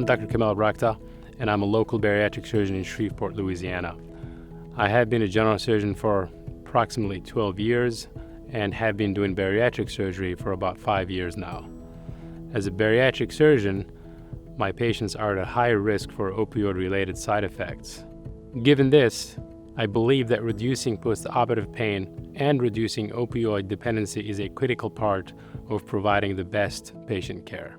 I'm Dr. Kamel Brakta, and I'm a local bariatric surgeon in Shreveport, Louisiana. I have been a general surgeon for approximately 12 years and have been doing bariatric surgery for about 5 years now. As a bariatric surgeon, my patients are at a higher risk for opioid-related side effects. Given this, I believe that reducing postoperative pain and reducing opioid dependency is a critical part of providing the best patient care.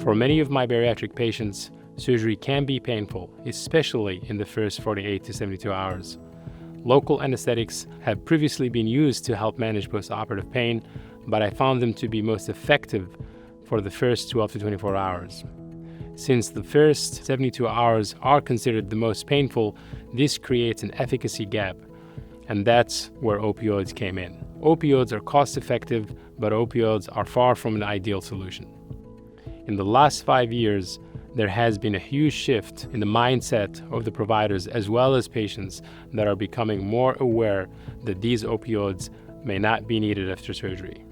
For many of my bariatric patients, surgery can be painful, especially in the first 48 to 72 hours. Local anesthetics have previously been used to help manage postoperative pain, but I found them to be most effective for the first 12 to 24 hours. Since the first 72 hours are considered the most painful, this creates an efficacy gap, and that's where opioids came in. Opioids are cost-effective, but opioids are far from an ideal solution. In the last 5 years, there has been a huge shift in the mindset of the providers as well as patients that are becoming more aware that these opioids may not be needed after surgery.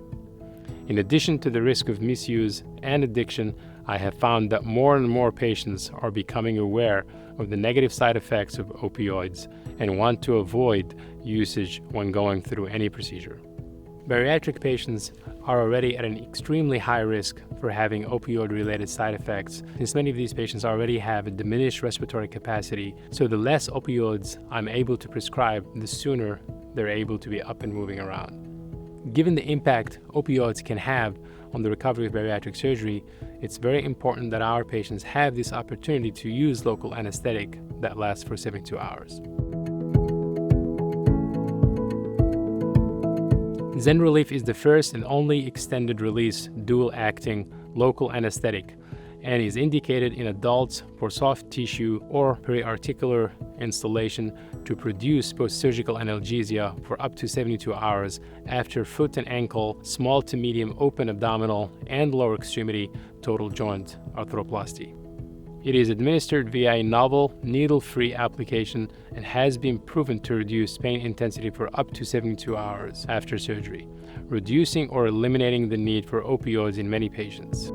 In addition to the risk of misuse and addiction, I have found that more and more patients are becoming aware of the negative side effects of opioids and want to avoid usage when going through any procedure. Bariatric patients are already at an extremely high risk for having opioid-related side effects, since many of these patients already have a diminished respiratory capacity, so the less opioids I'm able to prescribe, the sooner they're able to be up and moving around. Given the impact opioids can have on the recovery of bariatric surgery, it's very important that our patients have this opportunity to use local anesthetic that lasts for 72 hours. ZYNRELEF is the first and only extended-release, dual-acting local anesthetic and is indicated in adults for soft tissue or periarticular installation to produce post-surgical analgesia for up to 72 hours after foot and ankle, small to medium open abdominal, and lower extremity total joint arthroplasty. It is administered via a novel, needle-free application and has been proven to reduce pain intensity for up to 72 hours after surgery, reducing or eliminating the need for opioids in many patients.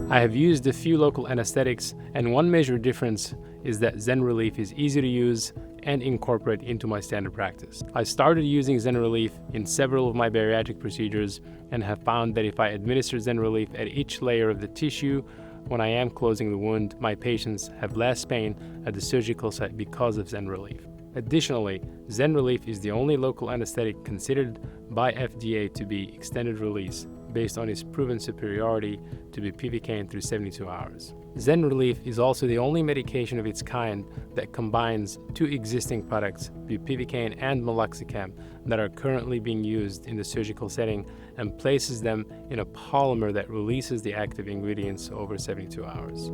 I have used a few local anesthetics, and one major difference is that ZYNRELEF is easy to use and incorporate into my standard practice. I started using ZYNRELEF in several of my bariatric procedures and have found that if I administer ZYNRELEF at each layer of the tissue when I am closing the wound, my patients have less pain at the surgical site because of ZYNRELEF. Additionally, ZYNRELEF is the only local anesthetic considered by FDA to be extended release based on its proven superiority to bupivacaine through 72 hours. ZYNRELEF is also the only medication of its kind that combines two existing products, bupivacaine and meloxicam, that are currently being used in the surgical setting and places them in a polymer that releases the active ingredients over 72 hours.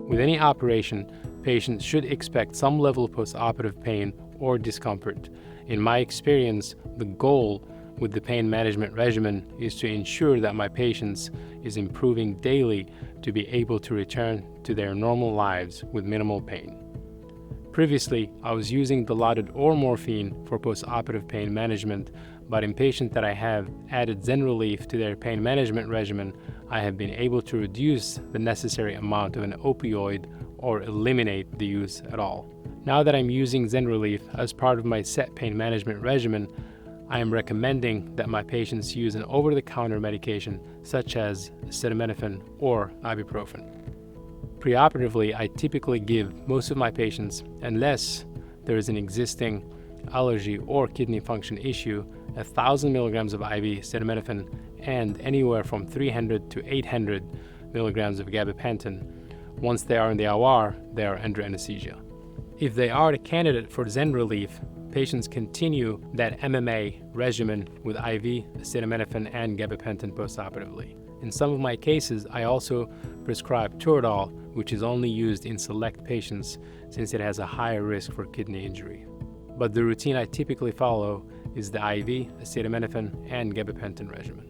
With any operation, patients should expect some level of postoperative pain or discomfort. In my experience, the goal with the pain management regimen is to ensure that my patients is improving daily to be able to return to their normal lives with minimal pain. Previously, I was using Dilaudid or morphine for postoperative pain management, but in patients that I have added ZYNRELEF to their pain management regimen, I have been able to reduce the necessary amount of an opioid or eliminate the use at all. Now that I'm using ZYNRELEF as part of my set pain management regimen, I am recommending that my patients use an over-the-counter medication such as acetaminophen or ibuprofen. Preoperatively, I typically give most of my patients, unless there is an existing allergy or kidney function issue, 1,000 milligrams of IV acetaminophen and anywhere from 300 to 800 milligrams of gabapentin. Once they are in the OR, they are under anesthesia. If they are a candidate for ZYNRELEF, patients continue that MMA regimen with IV acetaminophen and gabapentin postoperatively. In some of my cases, I also prescribe Toradol, which is only used in select patients since it has a higher risk for kidney injury. But the routine I typically follow is the IV acetaminophen and gabapentin regimen.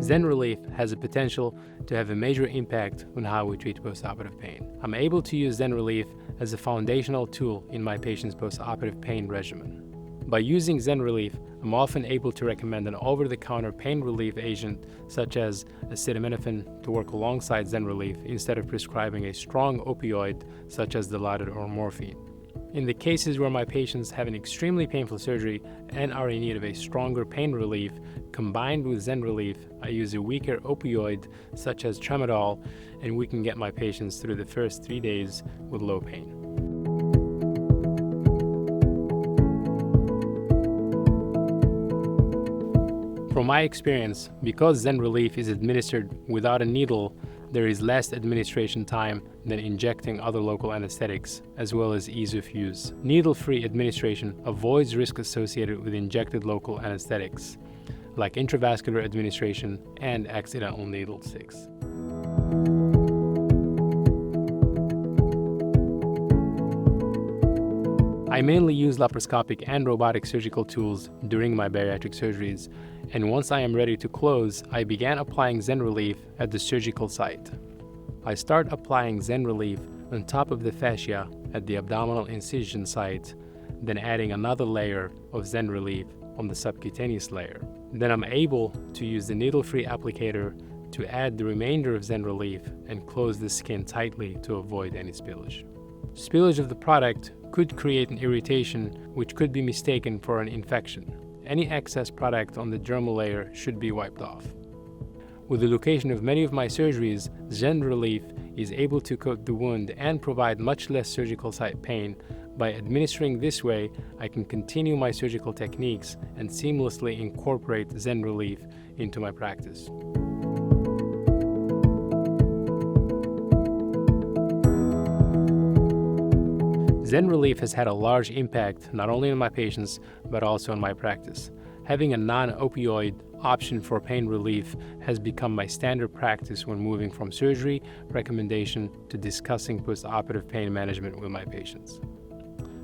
ZYNRELEF has the potential to have a major impact on how we treat postoperative pain. I'm able to use ZYNRELEF as a foundational tool in my patient's postoperative pain regimen. By using ZYNRELEF, I'm often able to recommend an over-the-counter pain relief agent such as acetaminophen to work alongside ZYNRELEF instead of prescribing a strong opioid such as Dilaudid or morphine. In the cases where my patients have an extremely painful surgery and are in need of a stronger pain relief, combined with ZYNRELEF, I use a weaker opioid such as tramadol, and we can get my patients through the first 3 days with low pain. From my experience, because ZYNRELEF is administered without a needle, there is less administration time than injecting other local anesthetics, as well as ease of use. Needle-free administration avoids risk associated with injected local anesthetics, like intravascular administration and accidental needle sticks. I mainly use laparoscopic and robotic surgical tools during my bariatric surgeries, and once I am ready to close, I began applying ZYNRELEF at the surgical site. I start applying ZYNRELEF on top of the fascia at the abdominal incision site, then adding another layer of ZYNRELEF on the subcutaneous layer. Then I'm able to use the needle-free applicator to add the remainder of ZYNRELEF and close the skin tightly to avoid any spillage. Spillage of the product could create an irritation which could be mistaken for an infection. Any excess product on the dermal layer should be wiped off. With the location of many of my surgeries, ZYNRELEF is able to coat the wound and provide much less surgical site pain. By administering this way, I can continue my surgical techniques and seamlessly incorporate ZYNRELEF into my practice. ZYNRELEF has had a large impact not only on my patients, but also on my practice. Having a non-opioid option for pain relief has become my standard practice when moving from surgery recommendation to discussing postoperative pain management with my patients.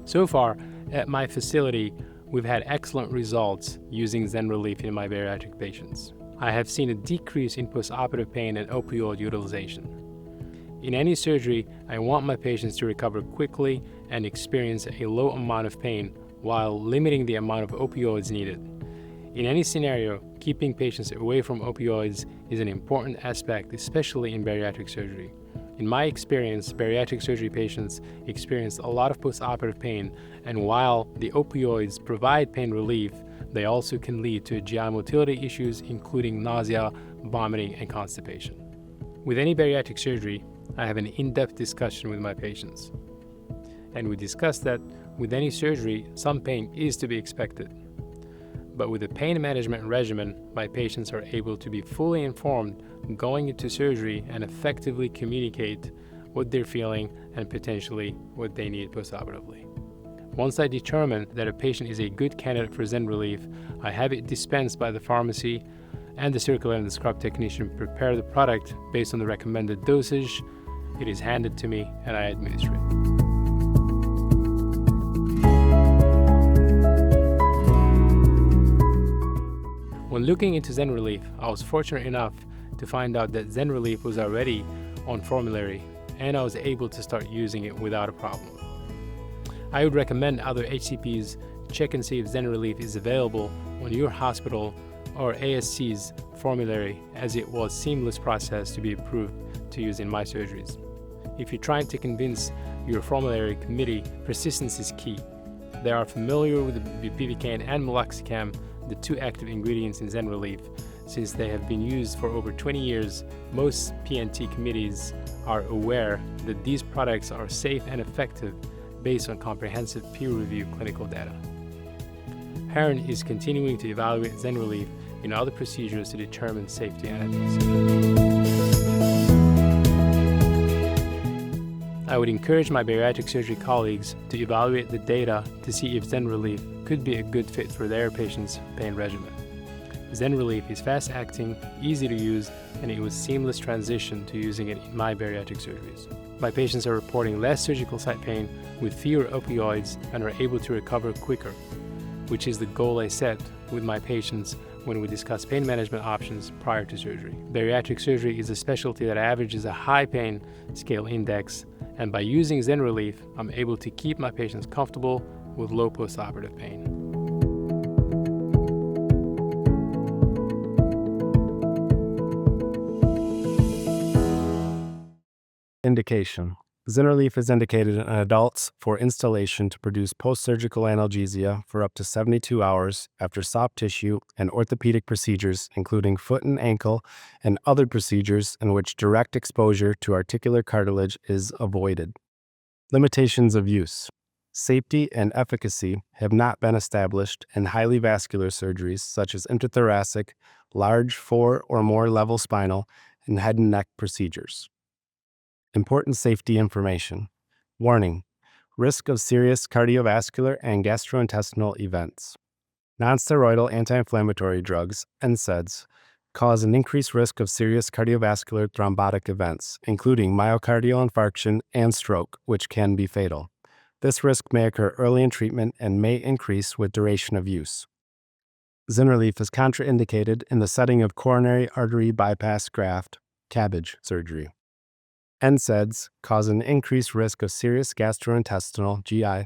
So far, at my facility, we've had excellent results using ZYNRELEF in my bariatric patients. I have seen a decrease in postoperative pain and opioid utilization. In any surgery, I want my patients to recover quickly and experience a low amount of pain while limiting the amount of opioids needed. In any scenario, keeping patients away from opioids is an important aspect, especially in bariatric surgery. In my experience, bariatric surgery patients experience a lot of postoperative pain, and while the opioids provide pain relief, they also can lead to GI motility issues, including nausea, vomiting, and constipation. With any bariatric surgery, I have an in-depth discussion with my patients. And we discussed that with any surgery, some pain is to be expected. But with a pain management regimen, my patients are able to be fully informed going into surgery and effectively communicate what they're feeling and potentially what they need postoperatively. Once I determine that a patient is a good candidate for ZYNRELEF, I have it dispensed by the pharmacy, and the circulator and the scrub technician prepare the product based on the recommended dosage. It is handed to me and I administer it. When looking into ZYNRELEF, I was fortunate enough to find out that ZYNRELEF was already on formulary and I was able to start using it without a problem. I would recommend other HCPs check and see if ZYNRELEF is available on your hospital or ASC's formulary, as it was a seamless process to be approved to use in my surgeries. If you're trying to convince your formulary committee, persistence is key. They are familiar with the bupivacaine and meloxicam, the two active ingredients in ZYNRELEF. Since they have been used for over 20 years, most PNT committees are aware that these products are safe and effective based on comprehensive peer-reviewed clinical data. Heron is continuing to evaluate ZYNRELEF in other procedures to determine safety and efficacy. I would encourage my bariatric surgery colleagues to evaluate the data to see if ZYNRELEF could be a good fit for their patient's pain regimen. ZYNRELEF is fast-acting, easy to use, and it was a seamless transition to using it in my bariatric surgeries. My patients are reporting less surgical site pain with fewer opioids and are able to recover quicker, which is the goal I set with my patients when we discuss pain management options prior to surgery. Bariatric surgery is a specialty that averages a high pain scale index, and by using ZYNRELEF, I'm able to keep my patients comfortable with low postoperative pain. Indication. ZYNRELEF is indicated in adults for instillation to produce post-surgical analgesia for up to 72 hours after soft tissue and orthopedic procedures, including foot and ankle, and other procedures in which direct exposure to articular cartilage is avoided. Limitations of use. Safety and efficacy have not been established in highly vascular surgeries such as intrathoracic, large 4 or more level spinal, and head and neck procedures. Important safety information. Warning: risk of serious cardiovascular and gastrointestinal events. Nonsteroidal anti-inflammatory drugs, NSAIDs, cause an increased risk of serious cardiovascular thrombotic events, including myocardial infarction and stroke, which can be fatal. This risk may occur early in treatment and may increase with duration of use. ZYNRELEF is contraindicated in the setting of coronary artery bypass graft, CABG surgery. NSAIDs cause an increased risk of serious gastrointestinal (GI)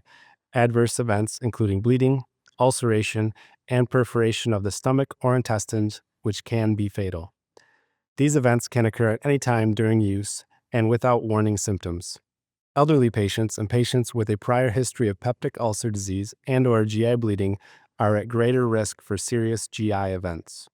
adverse events, including bleeding, ulceration, and perforation of the stomach or intestines, which can be fatal. These events can occur at any time during use and without warning symptoms. Elderly patients and patients with a prior history of peptic ulcer disease and/or GI bleeding are at greater risk for serious GI events.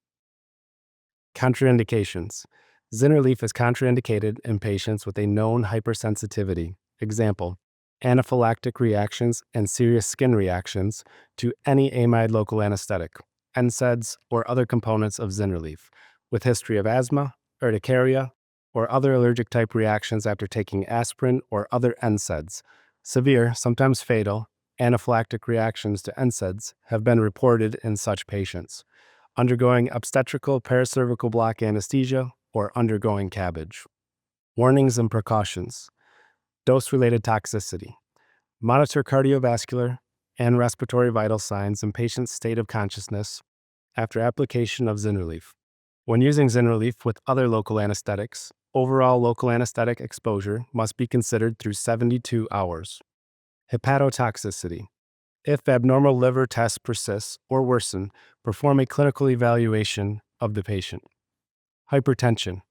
Contraindications. ZYNRELEF is contraindicated in patients with a known hypersensitivity, example, anaphylactic reactions and serious skin reactions to any amide local anesthetic, NSAIDs, or other components of ZYNRELEF, with history of asthma, urticaria, or other allergic type reactions after taking aspirin or other NSAIDs. Severe, sometimes fatal, anaphylactic reactions to NSAIDs have been reported in such patients. Undergoing obstetrical paracervical block anesthesia, or undergoing CABG. Warnings and precautions. Dose-related toxicity. Monitor cardiovascular and respiratory vital signs in patient's state of consciousness after application of ZYNRELEF. When using ZYNRELEF with other local anesthetics, overall local anesthetic exposure must be considered through 72 hours. Hepatotoxicity. If abnormal liver tests persist or worsen, perform a clinical evaluation of the patient. Hypertension.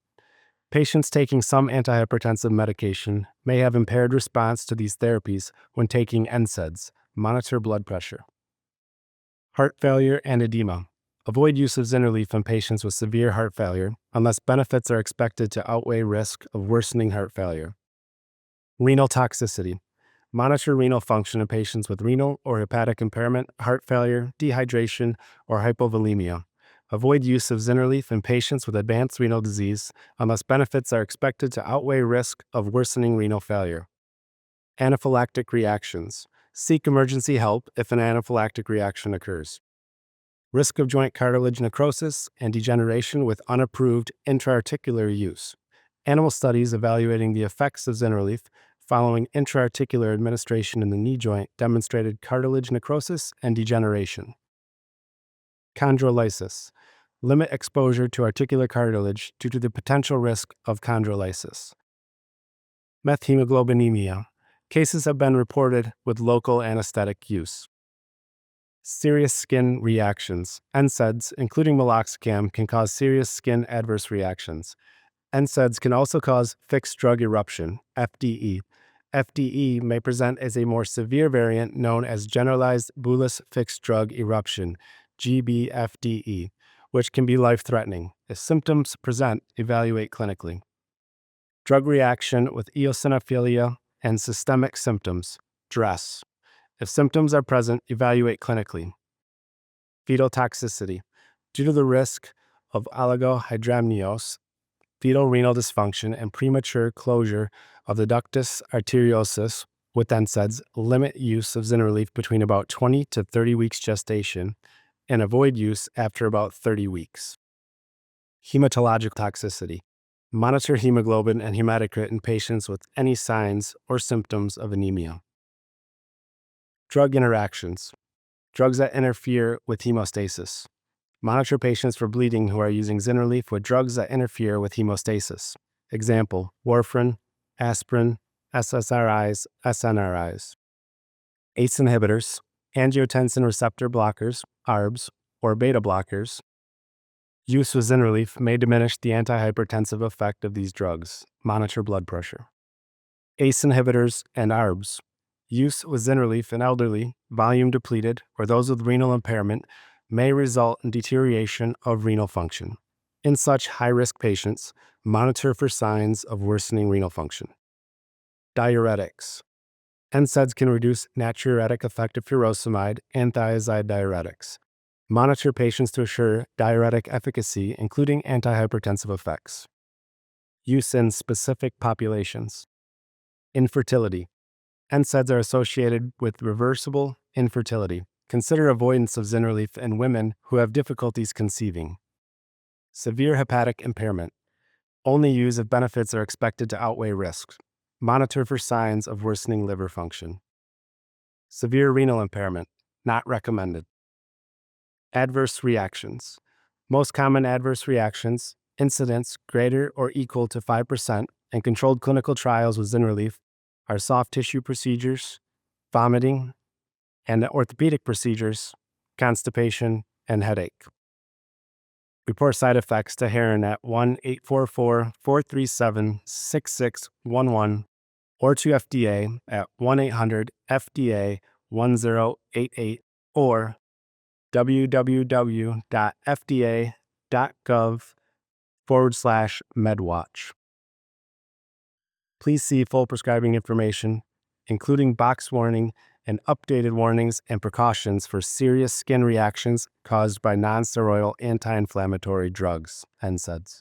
Patients taking some antihypertensive medication may have impaired response to these therapies when taking NSAIDs. Monitor blood pressure. Heart failure and edema. Avoid use of ZYNRELEF in patients with severe heart failure unless benefits are expected to outweigh risk of worsening heart failure. Renal toxicity. Monitor renal function in patients with renal or hepatic impairment, heart failure, dehydration, or hypovolemia. Avoid use of ZYNRELEF in patients with advanced renal disease unless benefits are expected to outweigh risk of worsening renal failure. Anaphylactic reactions. Seek emergency help if an anaphylactic reaction occurs. Risk of joint cartilage necrosis and degeneration with unapproved intra-articular use. Animal studies evaluating the effects of ZYNRELEF following intra-articular administration in the knee joint demonstrated cartilage necrosis and degeneration. Chondrolysis. Limit exposure to articular cartilage due to the potential risk of chondrolysis. Methemoglobinemia. Cases have been reported with local anesthetic use. Serious skin reactions. NSAIDs, including meloxicam, can cause serious skin adverse reactions. NSAIDs can also cause fixed drug eruption, FDE. FDE may present as a more severe variant known as generalized bullous fixed drug eruption, GBFDE, which can be life-threatening. If symptoms present, evaluate clinically. Drug reaction with eosinophilia and systemic symptoms, DRESS. If symptoms are present, evaluate clinically. Fetal toxicity. Due to the risk of oligohydramnios, fetal renal dysfunction, and premature closure of the ductus arteriosus with NSAIDs, limit use of ZYNRELEF between about 20 to 30 weeks gestation and avoid use after about 30 weeks. Hematologic toxicity. Monitor hemoglobin and hematocrit in patients with any signs or symptoms of anemia. Drug interactions. Drugs that interfere with hemostasis. Monitor patients for bleeding who are using ZYNRELEF with drugs that interfere with hemostasis. Example, warfarin, aspirin, SSRIs, SNRIs. ACE inhibitors, angiotensin receptor blockers, ARBs, or beta blockers. Use with ZYNRELEF may diminish the antihypertensive effect of these drugs. Monitor blood pressure. ACE inhibitors and ARBs. Use with ZYNRELEF in elderly, volume depleted, or those with renal impairment may result in deterioration of renal function. In such high-risk patients, monitor for signs of worsening renal function. Diuretics. NSAIDs can reduce natriuretic effect of furosemide and thiazide diuretics. Monitor patients to assure diuretic efficacy, including antihypertensive effects. Use in specific populations. Infertility. NSAIDs are associated with reversible infertility. Consider avoidance of ZYNRELEF in women who have difficulties conceiving. Severe hepatic impairment. Only use if benefits are expected to outweigh risks. Monitor for signs of worsening liver function. Severe renal impairment. Not recommended. Adverse reactions. Most common adverse reactions, incidence greater or equal to 5% in controlled clinical trials with ZYNRELEF, are soft tissue procedures, vomiting, and orthopedic procedures, constipation, and headache. Report side effects to Heron at 1-844-437-6611 or to FDA at 1-800-FDA-1088 or www.fda.gov/medwatch. Please see full prescribing information, including box warning and updated warnings and precautions for serious skin reactions caused by nonsteroidal anti-inflammatory drugs, NSAIDs.